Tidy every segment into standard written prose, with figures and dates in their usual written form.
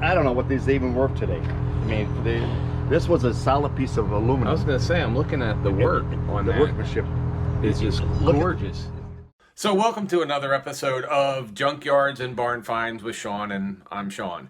I don't know what these even worth today. I mean, this was a solid piece of aluminum. I was gonna say, I'm looking at the work on the that. workmanship. It's just gorgeous. So welcome to another episode of Junkyards and Barn Finds with Sean, and I'm Sean.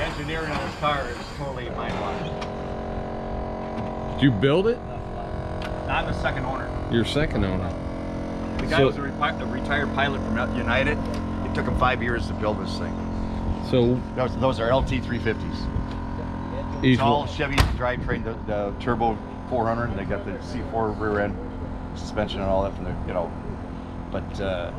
Engineering on this car is totally mind-boggling. Did you build it? I'm the second owner. You're second owner. The guy was a retired pilot from United. It took him 5 years to build this thing. So those are LT 350s. It's all Chevy drivetrain, the turbo 400. They got the C4 rear end suspension and all that from the, but the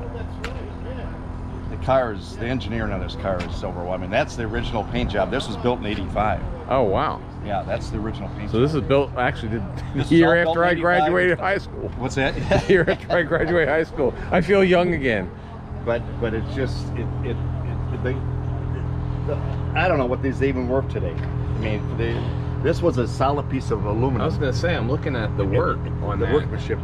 cars, the engineering on this car is so overwhelming. That's the original paint job. This was built in '85. Oh wow. Yeah, that's the original paint. So this is built actually the year after I graduated high school. What's that? The year after I graduated high school. I feel young again. But it's just I don't know what these even worth today. I mean, this was a solid piece of aluminum. I was gonna say, I'm looking at the work on the that. workmanship.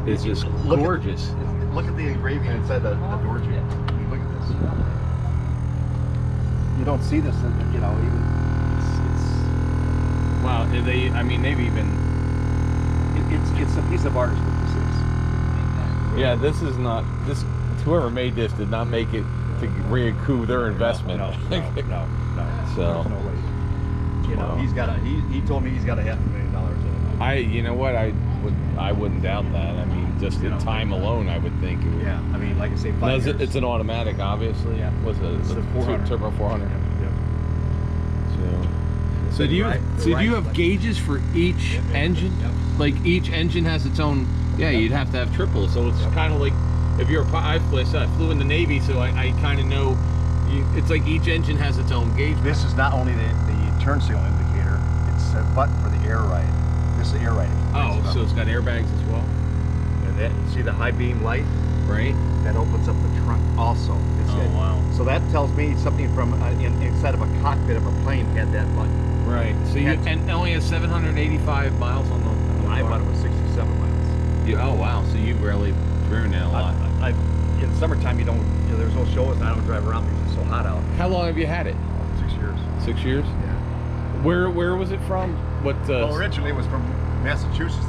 It's just gorgeous. Look at the engraving inside the door jam. I mean, look at this. You don't see this, even it's Wow, they've even. It's a piece of art, is what this is. Yeah, this is not this. Whoever made this did not make it to recoup their investment. No. So there's no way. Wow. He's got he told me he's got $500,000 in it. you know what, I wouldn't doubt that. I mean, just the time alone, I would think it would. Yeah, I mean, like I say, 5 Now, years. it's an automatic, obviously. Yeah. Was It's a 400. turbo 400. Yep. So do you have gauges for each engine? Yep. Like each engine has its own. Yeah, you'd have to have triples. So it's kind of like if you're I flew in the Navy, so I kind of know. It's like each engine has its own gauge. This is not only the turn signal indicator; it's a button for the air ride. This is air riding. Oh, so it's got airbags as well. And that, see the high beam light? Right. That opens up the trunk also. Wow. So that tells me something from inside of a cockpit of a plane had that button. Right. So and it only has 785 miles on the. I bought it with 67 miles. Oh wow. So you've really driven it a lot. In summertime, there's no shows, and I don't drive around because it's so hot out. How long have you had it? 6 years. 6 years. Yeah. Where was it from? What? Well, originally it was from Massachusetts.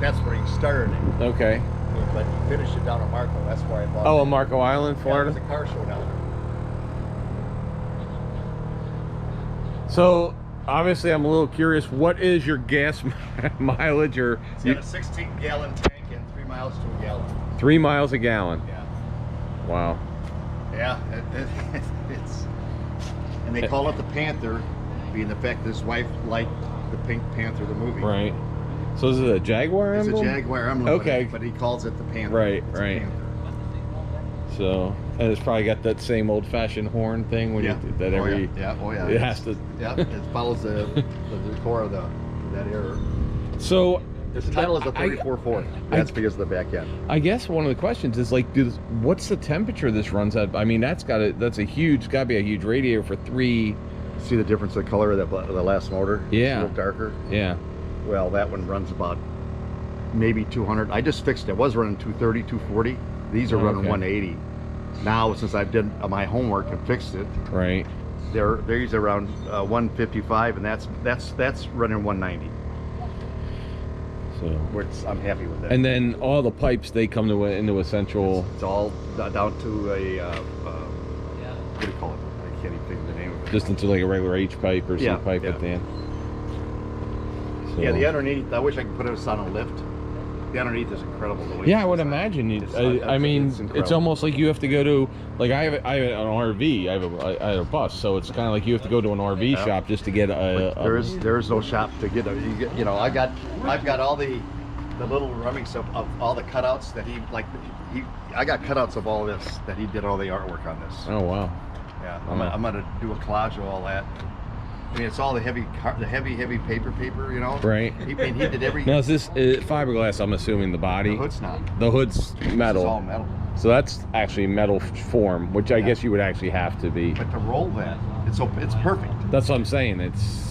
That's where he started it. Okay. But he finished it down at Marco. That's where I bought it. Oh, on Marco Island, Florida. Yeah, there's a car show down there. So obviously, I'm a little curious. What is your gas mileage? Or it's got a 16-gallon tank and 3 miles to a gallon. 3 miles a gallon. Yeah. Wow. Yeah, it's, and they call it the Panther, being the fact that his wife liked the Pink Panther, the movie. Right. So is it a Jaguar emblem? It's a Jaguar emblem. Okay. But he calls it the Panther. Right, it's right. A Panther. So, and it's probably got that same old-fashioned horn thing when yeah. you that every. Yeah. Oh yeah. It has to. Yeah. It follows the core of that error. So. The title is a 34 Ford. That's because of the back end. I guess one of the questions is like, what's the temperature this runs at? I mean, that's gotta be a huge radiator for 3. See the difference in the color of the last motor? Yeah. It's a little darker. Yeah. Well, that one runs about maybe 200. I just fixed it. It was running 230, 240. These are running 180. Now, since I've done my homework and fixed it, Right. they're usually around 155, and that's running 190. So. Which I'm happy with that. And then all the pipes, they come to into a central. It's all down to a what do you call it? I can't even think of the name of it. Just into like a regular H pipe or C pipe at the end. So. Yeah, the underneath. I wish I could put this on a lift. The underneath is incredible. The way Yeah, I would imagine. I mean, it's almost like you have to go to, like I have an RV. I have a bus, so it's kind of like you have to go to an RV shop just to get there's no shop to get a. You know, I've got all the little rummings of all the cutouts that I got cutouts of all this that he did all the artwork on this. Oh wow. Yeah, I'm gonna do a collage of all that. I mean, it's all the heavy paper, you know. Right. He did every. Now is this fiberglass? I'm assuming the body. The hood's not. The hood's metal. It's all metal. So that's actually metal form, which I guess you would actually have to be. But to roll that, it's perfect. That's what I'm saying. It's.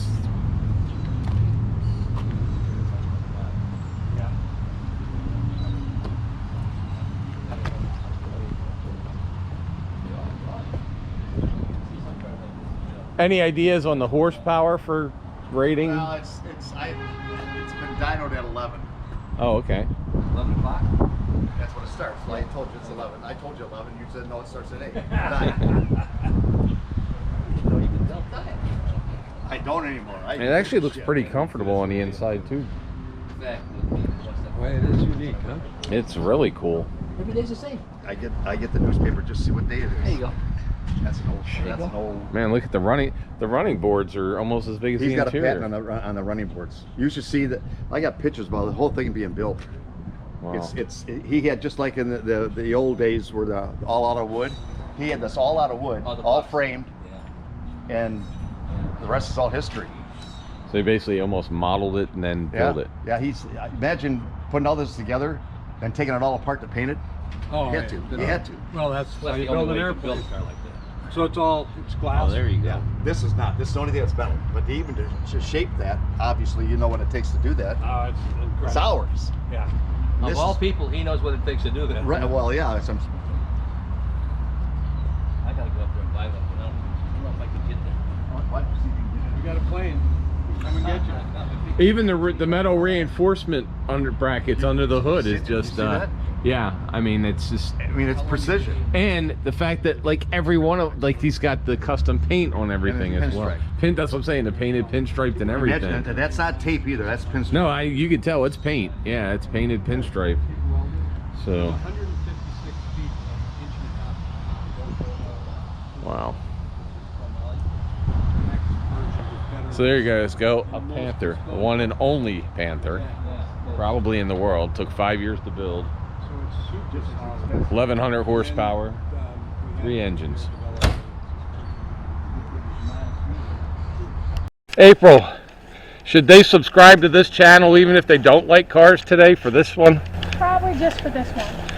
Any ideas on the horsepower for rating? Well, it's been dynoed at 11. Oh, okay. 11 o'clock. That's when it starts. Well, I told you it's 11. I told you 11. You said no, it starts at 8. 9. I don't anymore. It actually looks pretty comfortable on the inside too. Well, it is unique, huh? It's really cool. Every day's the same. I get the newspaper just to see what day it is. There you go. That's an old. Man, look at the running boards are almost as big as He's the got interior. a patent on the running boards. You should see that. I got pictures about the whole thing being built. Wow. He had, just like in the old days where the all out of wood. He had this all out of wood, all framed, and the rest is all history. So he basically almost modeled it and then built it. Yeah, imagine putting all this together and taking it all apart to paint it. Oh, He had to. He had to. Well, that's how That's you the build only an way you can build airplane. a car like that. So it's glass. Oh, there you go. Yeah, this is not. This is the only thing that's metal. But even to shape that, obviously, you know what it takes to do that. It's incredible. It's hours. Yeah. This Of all is- people, he knows what it takes to do that. Right. Well, yeah. I gotta go up there and buy one. I don't know if I can get there. You got a plane. Come and get you. Even the metal reinforcement under brackets under the hood is just See that? yeah. I mean, it's just. I mean, it's precision. And the fact that like every one of he's got the custom paint on everything And as well. pinstripe. That's what I'm saying. The painted pinstriped and everything. Imagine, that's not tape either. That's pinstripe. No, you can tell it's paint. Yeah, it's painted pinstripe. So 156 feet of inch and a half. wow. So there you guys go. A Panther, the one and only Panther, probably in the world. Took 5 years to build. 1,100 horsepower, 3 engines. April, should they subscribe to this channel even if they don't like cars today for this one? Probably just for this one.